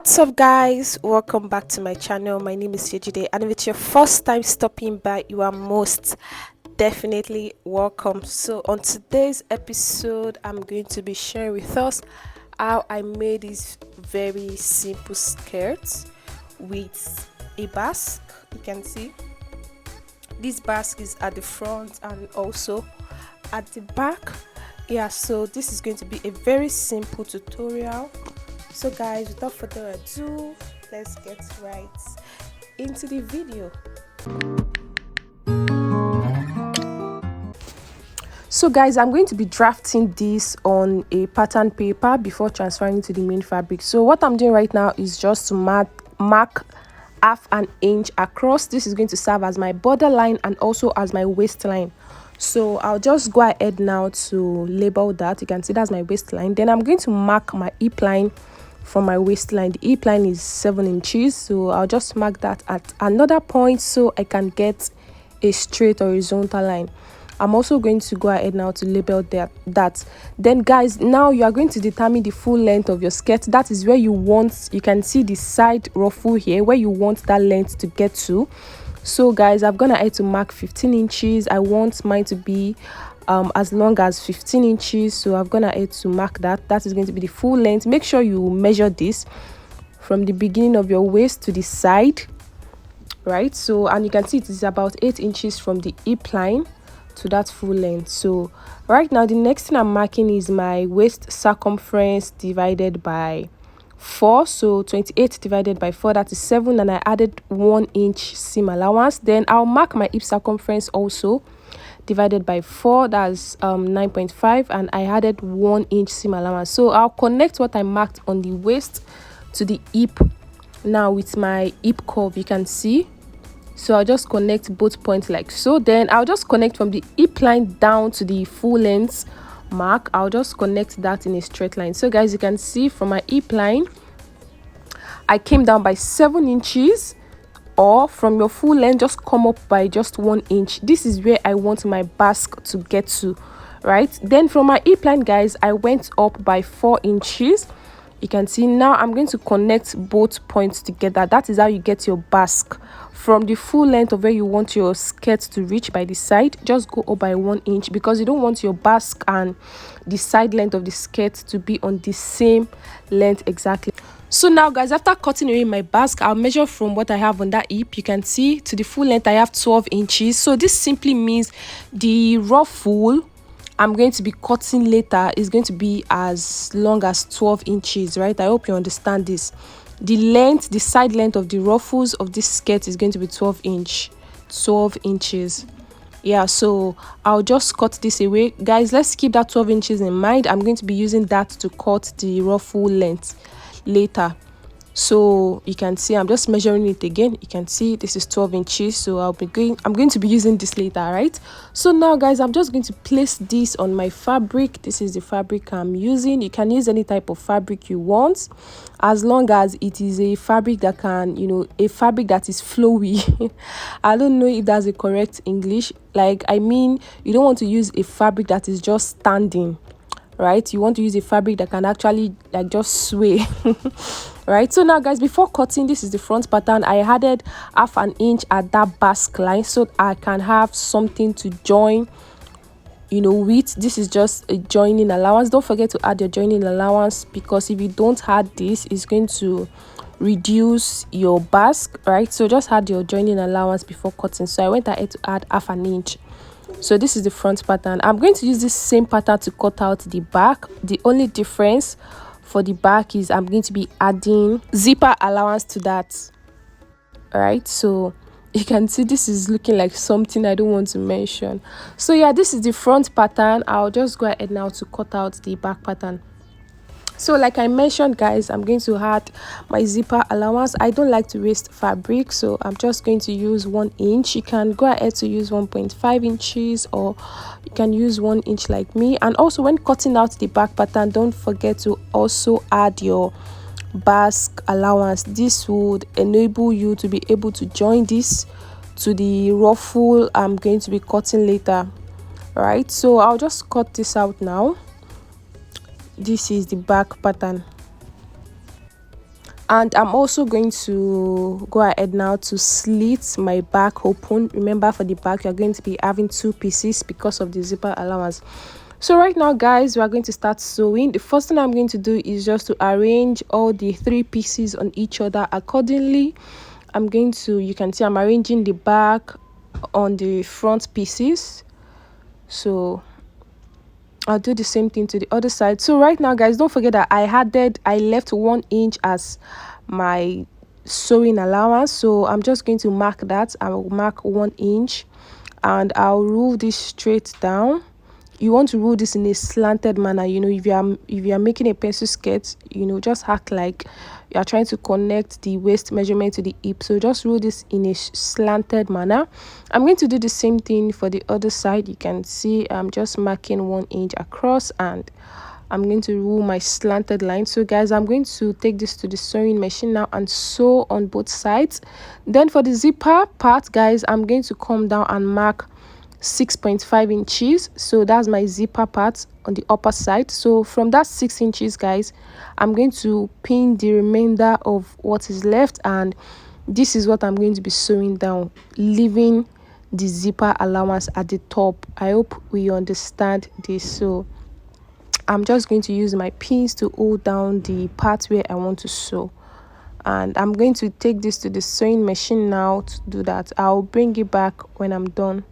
What's up guys, welcome back to my channel. My name is Yejide, and if it's your first time stopping by, you are most definitely welcome. So on today's episode, I'm going to be sharing with us how I made this very simple skirt with a basque. You can see this basque is at the front and also at the back. Yeah, so this is going to be a very simple tutorial. So guys, without further ado, let's get right into the video. So guys, I'm going to be drafting this on a pattern paper before transferring to the main fabric. So what I'm doing right now is just to mark half an inch across. This is going to serve as my borderline and also as my waistline. So I'll just go ahead now to label that. You can see that's my waistline. Then I'm going to mark my hip line from my waistline. The hip line is 7 inches, so I'll just mark that at another point so I can get a straight horizontal line. I'm also going to go ahead now to label that. Then guys, now you are going to determine the full length of your skirt. That is where you want, you can see the side ruffle here, where you want that length to get to. So guys, I've gone ahead to mark 15 inches. I want mine to be as long as 15 inches, so I've gone ahead to mark that is going to be the full length. Make sure you measure this from the beginning of your waist to the side, right? So, and you can see it is about 8 inches from the hip line to that full length. So right now, the next thing I'm marking is my waist circumference divided by 4. So 28 divided by 4, that is 7, and I added 1 inch seam allowance. Then I'll mark my hip circumference also divided by 4, that's 9.5, and I added 1 inch seam allowance. So I'll connect what I marked on the waist to the hip now with my hip curve, you can see. So I'll just connect both points like so. Then I'll just connect from the hip line down to the full length mark. I'll just connect that in a straight line. So guys, you can see from my hip line I came down by 7 inches, or from your full length just come up by just 1 inch. This is where I want my basque to get to, right? Then from my hip line guys, I went up by 4 inches. You can see now I'm going to connect both points together. That is how you get your basque. From the full length of where you want your skirt to reach by the side, just go up by 1 inch, because you don't want your basque and the side length of the skirt to be on the same length exactly. So now guys, after cutting away my basque, I'll measure from what I have on that hip. You can see to the full length I have 12 inches. So this simply means the ruffle I'm going to be cutting later is going to be as long as 12 inches, right? I hope you understand this. The length, the side length of the ruffles of this skirt is going to be 12 inches. Yeah, so I'll just cut this away. Guys, let's keep that 12 inches in mind. I'm going to be using that to cut the ruffle length later. So you can see I'm just measuring it again. You can see this is 12 inches, so I'm going to be using this later, right? So now guys, I'm just going to place this on my fabric. This is the fabric I'm using. You can use any type of fabric you want, as long as it is a fabric that can, a fabric that is flowy. I don't know if that's a correct English. Like, I mean, you don't want to use a fabric that is just standing, right? You want to use a fabric that can actually like just sway. Right, so now guys, before cutting, this is the front pattern. I added half an inch at that basque line so I can have something to join with. This is just a joining allowance. Don't forget to add your joining allowance, because if you don't add this, it's going to reduce your basque, right? So just add your joining allowance before cutting. So I went ahead to add half an inch. So this is the front pattern. I'm going to use this same pattern to cut out the back. The only difference for the back is I'm going to be adding zipper allowance to that. All right, so you can see this is looking like something I don't want to mention. So yeah, this is the front pattern. I'll just go ahead now to cut out the back pattern. So like I mentioned guys, I'm going to add my zipper allowance. I don't like to waste fabric, so I'm just going to use 1 inch. You can go ahead to use 1.5 inches, or you can use 1 inch like me. And also when cutting out the back pattern, don't forget to also add your basque allowance. This would enable you to be able to join this to the ruffle I'm going to be cutting later. All right, so I'll just cut this out now. This is the back pattern. And I'm also going to go ahead now to slit my back open. Remember, for the back you're going to be having 2 pieces because of the zipper allowance. So right now guys, we are going to start sewing. The first thing I'm going to do is just to arrange all the 3 pieces on each other accordingly. I'm going to, you can see I'm arranging the back on the front pieces, so I'll do the same thing to the other side. So right now guys, don't forget that I left 1 inch as my sewing allowance, so I'm just going to mark that. I'll mark 1 inch and I'll rule this straight down. You want to rule this in a slanted manner. You know, if you are making a pencil skirt, you know, just act like you are trying to connect the waist measurement to the hip. So just rule this in a slanted manner. I'm going to do the same thing for the other side. You can see I'm just marking 1 inch across and I'm going to rule my slanted line. So guys, I'm going to take this to the sewing machine now and sew on both sides. Then for the zipper part guys, I'm going to come down and mark 6.5 inches. So that's my zipper part on the upper side. So from that 6 inches guys, I'm going to pin the remainder of what is left, and this is what I'm going to be sewing down, leaving the zipper allowance at the top. I hope we understand this. So I'm just going to use my pins to hold down the part where I want to sew, and I'm going to take this to the sewing machine now to do that. I'll bring it back when I'm done.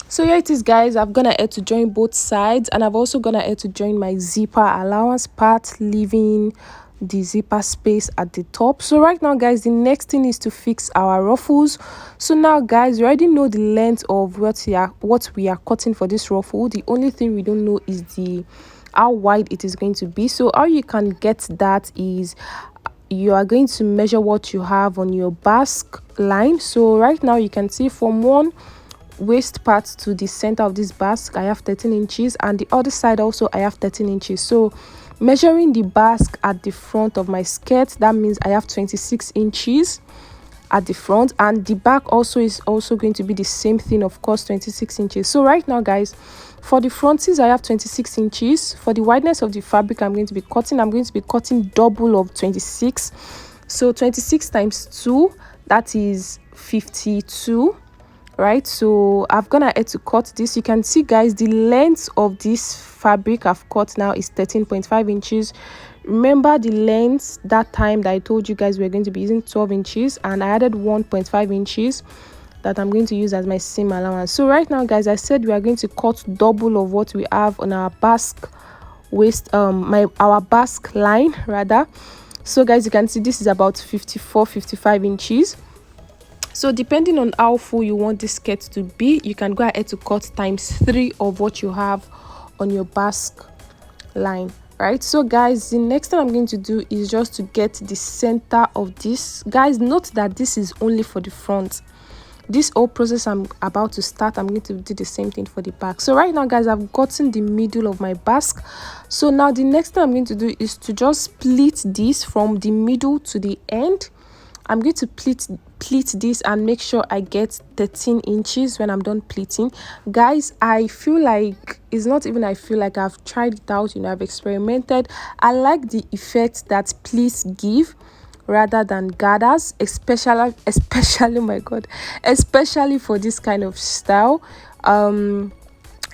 So here it is guys, I've gone ahead to join both sides, and I've also gone ahead to join my zipper allowance part, leaving the zipper space at the top. So right now guys, the next thing is to fix our ruffles. So now guys, we already know the length of what we are cutting for this ruffle. The only thing we don't know is the how wide it is going to be. So how you can get that is you are going to measure what you have on your basque line. So right now you can see from one waist part to the center of this basque I have 13 inches, and the other side also I have 13 inches. So measuring the basque at the front of my skirt, that means I have 26 inches at the front, and the back also is also going to be the same thing, of course, 26 inches. So right now guys, for the fronties I have 26 inches. For the wideness of the fabric I'm going to be cutting double of 26. So 26 times 2, that is 52, right? So I've gone ahead to cut this. You can see guys, the length of this fabric I've cut now is 13.5 inches. Remember the length that time that I told you guys we're going to be using 12 inches, and I added 1.5 inches that I'm going to use as my seam allowance. So right now guys, I said we are going to cut double of what we have on our basque waist, our basque line rather. So guys, you can see this is about 54-55 inches. So depending on how full you want this skirt to be, you can go ahead to cut times 3 of what you have on your basque line, right? So guys, the next thing I'm going to do is just to get the center of this. Guys, note that this is only for the front. This whole process I'm about to start, I'm going to do the same thing for the back. So right now guys, I've gotten the middle of my basque. So now the next thing I'm going to do is to just split this from the middle to the end. I'm going to pleat this and make sure I get 13 inches when I'm done pleating. Guys, I feel like, it's not even I feel like, I've tried it out, you know, I've experimented. I like the effect that pleats give rather than gathers, especially my god, especially for this kind of style.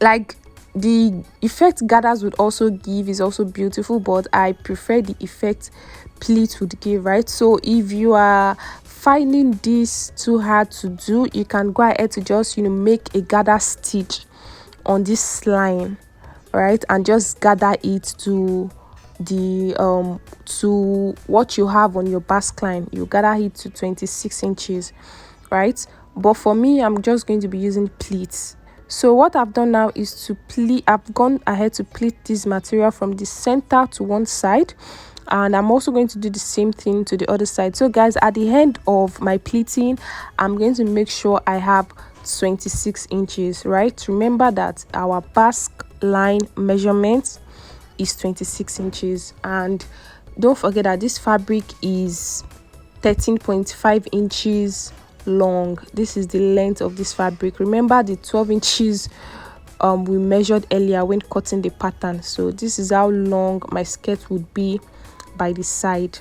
Like the effect gathers would also give is also beautiful, but I prefer the effect pleat would give, right? So if you are finding this too hard to do, you can go ahead to just, you know, make a gather stitch on this line, right, and just gather it to the to what you have on your basque line. You gather it to 26 inches, right? But for me, I'm just going to be using pleats. So what I've done now is to pleat. I've gone ahead to pleat this material from the center to one side, and I'm also going to do the same thing to the other side. So guys, at the end of my pleating, I'm going to make sure I have 26 inches, right? Remember that our basque line measurement is 26 inches, and don't forget that this fabric is 13.5 inches long. This is the length of this fabric. Remember the 12 inches we measured earlier when cutting the pattern. So this is how long my skirt would be by the side,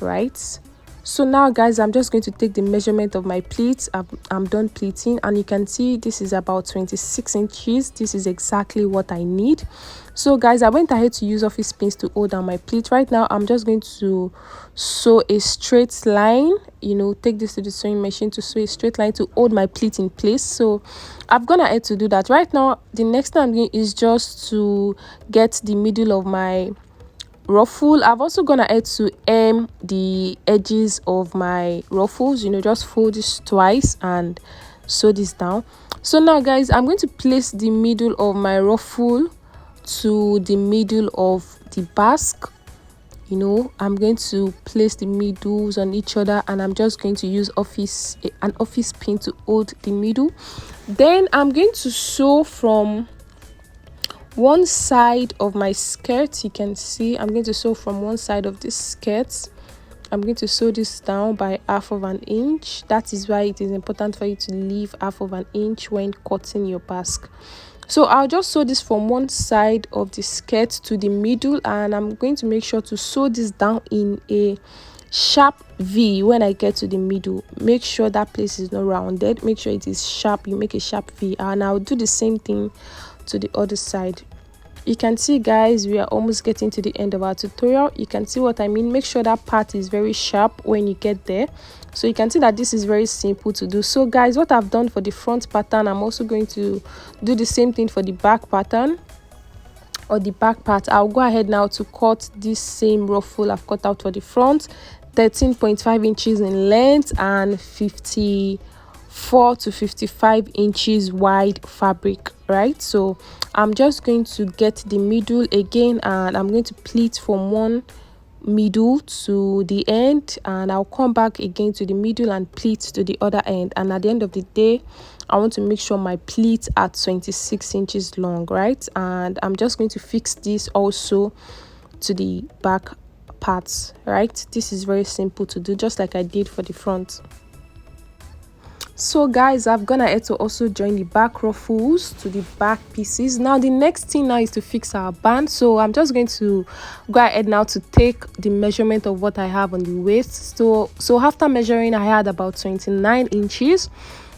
right? So now guys, I'm just going to take the measurement of my pleats. I'm done pleating, and you can see this is about 26 inches. This is exactly what I need. So guys, I went ahead to use office pins to hold down my pleat. Right now I'm just going to sew a straight line, you know, take this to the sewing machine to sew a straight line to hold my pleat in place. So I've gone ahead to do that. Right now the next thing I'm doing is just to get the middle of my ruffle. I've also gone ahead to hem the edges of my ruffles, you know, just fold this twice and sew this down. So now guys, I'm going to place the middle of my ruffle to the middle of the basque. You know, I'm going to place the middles on each other, and I'm just going to use an office pin to hold the middle. Then I'm going to sew from one side of my skirt. You can see I'm going to sew from one side of this skirt. I'm going to sew this down by 1/2 inch. That is why it is important for you to leave 1/2 inch when cutting your basque. So I'll just sew this from one side of the skirt to the middle, and I'm going to make sure to sew this down in a sharp V when I get to the middle. Make sure that place is not rounded, make sure it is sharp. You make a sharp V, and I'll do the same thing to the other side. You can see guys, we are almost getting to the end of our tutorial. You can see what I mean. Make sure that part is very sharp when you get there. So you can see that this is very simple to do. So guys, what I've done for the front pattern, I'm also going to do the same thing for the back pattern, or the back part. I'll go ahead now to cut this same ruffle I've cut out for the front, 13.5 inches in length and 54 to 55 inches wide fabric, right? So I'm just going to get the middle again, and I'm going to pleat from one middle to the end, and I'll come back again to the middle and pleat to the other end. And at the end of the day, I want to make sure my pleats are 26 inches long, right? And I'm just going to fix this also to the back parts, right? This is very simple to do, just like I did for the front. So guys, I've gone ahead to also join the back ruffles to the back pieces. Now the next thing now is to fix our band. So I'm just going to go ahead now to take the measurement of what I have on the waist. So after measuring, I had about 29 inches.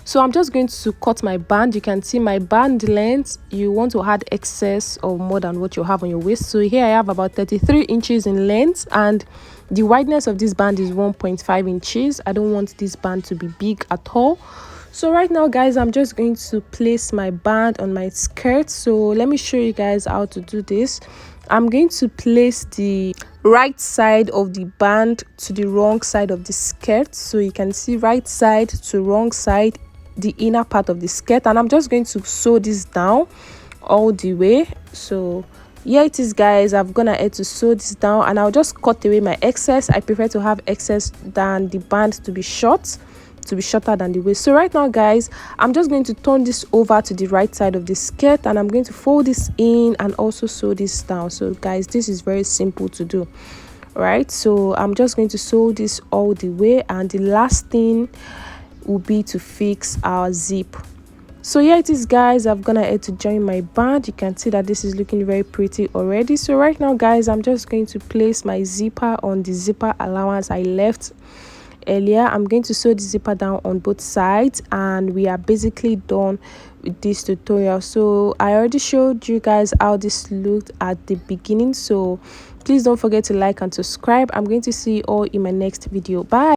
So I'm just going to cut my band. You can see my band length. You want to add excess or more than what you have on your waist. So here I have about 33 inches in length, and the wideness of this band is 1.5 inches. I don't want this band to be big at all. So right now guys, I'm just going to place my band on my skirt. So let me show you guys how to do this. I'm going to place the right side of the band to the wrong side of the skirt. So you can see right side to wrong side, the inner part of the skirt, and I'm just going to sew this down all the way. So here it is guys, I've gone ahead to sew this down, and I'll just cut away my excess. I prefer to have excess than the band to be short, to be shorter than the waist. So right now guys, I'm just going to turn this over to the right side of the skirt, and I'm going to fold this in and also sew this down. So guys, this is very simple to do, right? So I'm just going to sew this all the way, and the last thing will be to fix our zip. So here it is guys, I've gone ahead to join my band. You can see that this is looking very pretty already. So right now guys, I'm just going to place my zipper on the zipper allowance I left earlier. I'm going to sew the zipper down on both sides, and we are basically done with this tutorial. So I already showed you guys how this looked at the beginning, so please don't forget to like and subscribe. I'm going to see you all in my next video. Bye.